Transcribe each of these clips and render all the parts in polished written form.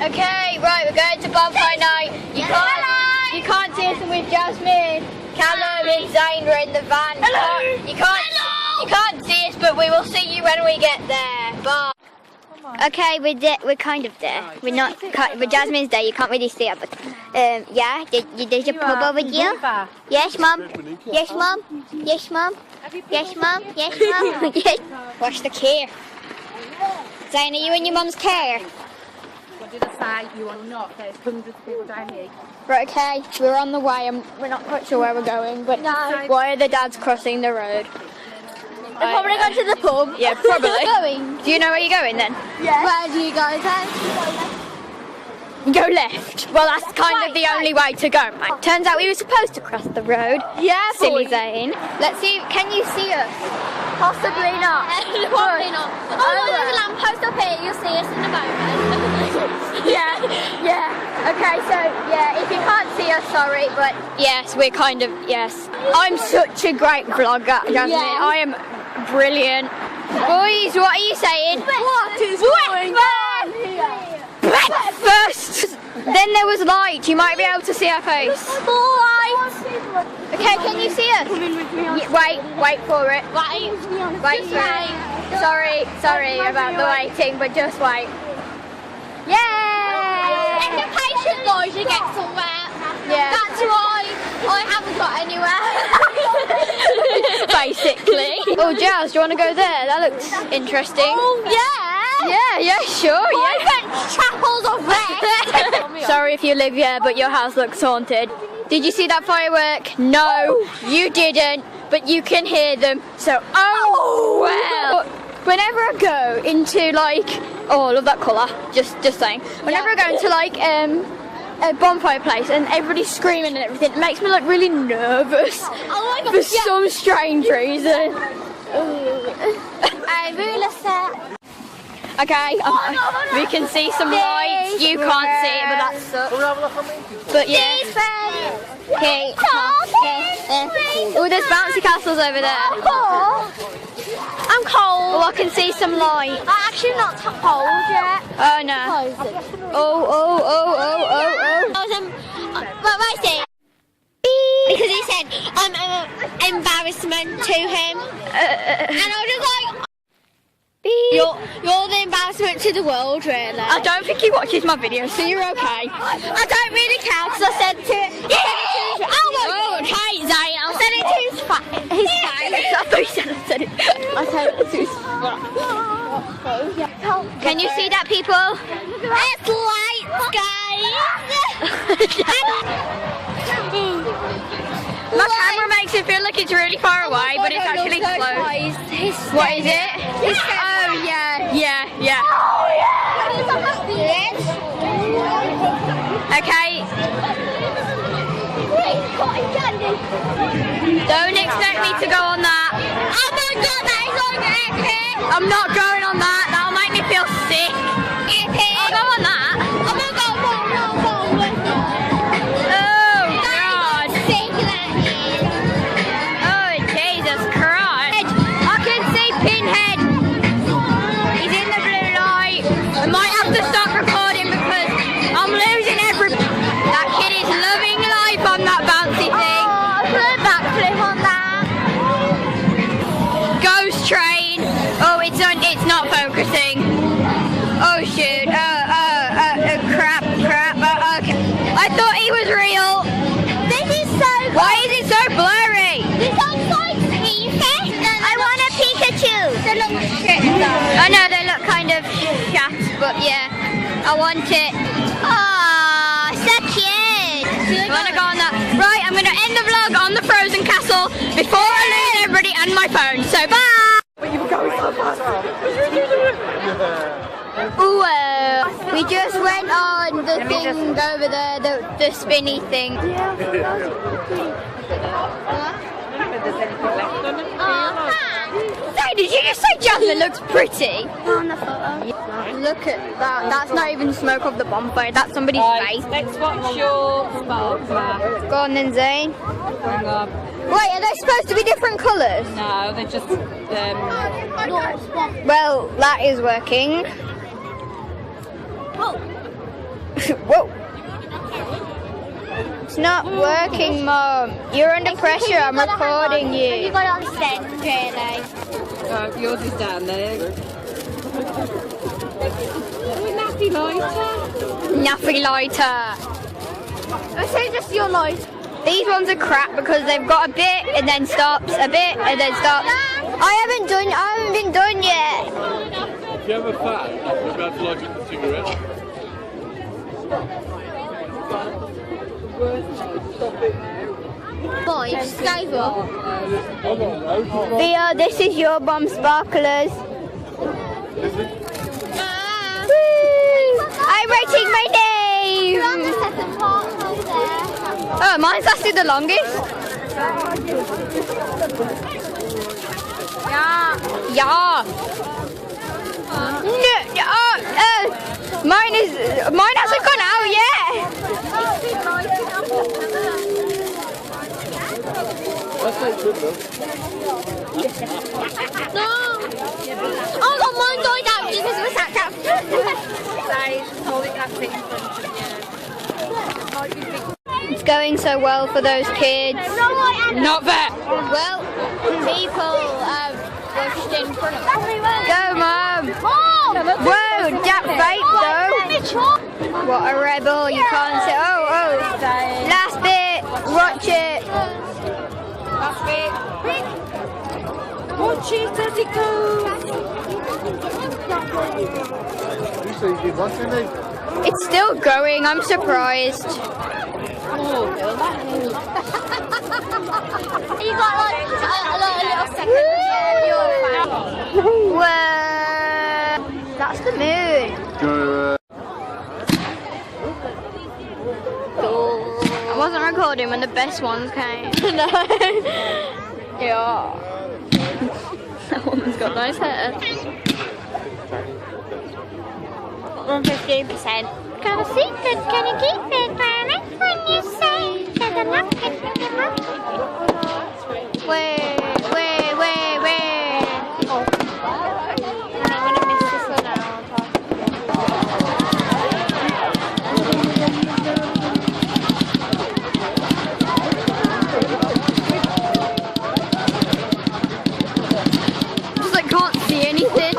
Okay, right, we're going to Bonfire Night. You can't see us with Jasmine, Callum and Zane are in the van. Hello. You can't see us, but we will see you when we get there. Bye. Okay, we're kind of there. We're not. But Jasmine's there. You can't really see her. But yeah. There's a pub over here. Yes, mum. Yes, mum. Yes, mum. Yes, mum. Yes, mum. Yes. Watch the car. Zane, are you in your mum's car? What did I say? You are not. There's hundreds of people down here. Right. Okay. We're on the way. We're not quite sure where we're going. But why are the dads crossing the road? They're probably going to the pub. Yeah, probably. Do you know where you're going then? Yes. Where do you go then? Go left. Well, that's kind of the only way to go, mate. Turns out we were supposed to cross the road. Yeah, Silly Zane. Let's see. Can you see us? Possibly not. Probably not. Oh, well, there's a lamppost up here. You'll see us in a moment. Yeah. Okay, so yeah, if you can't see us, sorry, but yes, we're kind of yes. I'm such a great vlogger, Jasmine. Yeah. I am brilliant. Boys, what are you saying? What is going on here? Breakfast! Then there was light. You might be able to see our face. Light. Okay, can you see us? Come in with me. Wait for it. Wait for it. Sorry about the waiting, but just wait. Yay! If you're patient, guys, you get somewhere. Yeah. That's why I haven't got anywhere. Basically. Oh, Jazz, do you want to go there? That looks interesting. Oh, yeah. Yeah, sure. Chapels of Red. Sorry if you live here, but your house looks haunted. Did you see that firework? No, you didn't, but you can hear them. So, oh well. Whenever I go into like, oh, I love that colour. Just saying. Whenever I go into like a bonfire place and everybody's screaming and everything, it makes me like really nervous. Oh my God. For some strange reason. I really sad. Okay, we can see some lights. You can't see it, but that sucks. But yeah. Okay. Oh, there's bouncy castles over there. I'm cold. Oh, I can see some light. I'm actually not cold yet. Oh no. Oh. What was it? Because he said I'm an embarrassment to him, and I was like, you're the embarrassment to the world, really. I don't think he watches my videos, so you're okay. I don't really care because I said to him. Oh, okay, Zane. I said it to his face. I thought you said it. I said it to his face. Can you see that, people? It's lights, guys. My camera makes it feel like it's really far away, but it's actually close. What is it? Oh yeah. Okay. Don't expect me to go on that. Oh my God, that is so epic. I'm not going on that. That'll make me feel sick. Epic. I'll go on that. Oh my God, no. It's not focusing. Oh shoot. Crap. Okay. I thought he was real. This is so good. Why is it so blurry? This looks like Pikachu. I want a Pikachu. They look shit though. I know they look kind of shat, but yeah, I want it. Ah, so cute. I want to go on that. Right, I'm going to end the vlog on the Frozen Castle before I lose everybody and my phone. So bye. Ooh, we just went on the thing over there, the spinny thing. Hey, did you just say Jasmine looks pretty? On the photo. Look at that. That's not even smoke of the bonfire. That's somebody's face. Let's watch your sparks there. Go on then, Zane. Hang on. Wait, are they supposed to be different colours? No, they're just. Well, that is working. Oh. Whoa. It's not working, Mum. You're under pressure. I'm recording You you. got it on stand, really. Yours is down there. Nappy lighter. Nappy lighter. I say just your light. These ones are crap because they've got a bit and then stops, a bit and then stops. I haven't been done yet. If you have a fan, you'll be able to light up the cigarette. Boy, just gave up. Thea, this is your bomb sparklers. I'm writing my name. You're on the second part right there. Oh, mine's lasted the longest. Yeah. No, mine hasn't gone out yet. That's not good though. No. Oh, God, mine died out because it was that down. Guys, hold it that thing in front of you. It's going so well for those kids. Not that. Well, people have pushed in front of us. Go, Mum. Whoa, that fake though. What a rebel. You can't say. Oh. Last bit. Watch it. Last bit. Watch it as it goes. You say you did watching it? It's still going. I'm surprised. You got like a little second. Whoa. That's the moon. Go, I wasn't recording when the best ones came. No. Yeah. That woman's got nice hair. 15%. Got a secret, can you keep it? Promise when you say that I'm not getting your money. Wait. Oh. I'm gonna miss this one out. Just like can't see anything.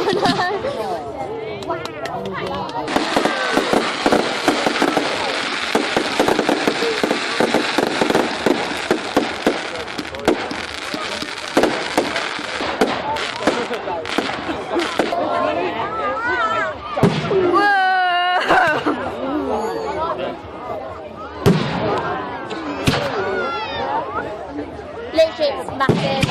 Literally, it's massive.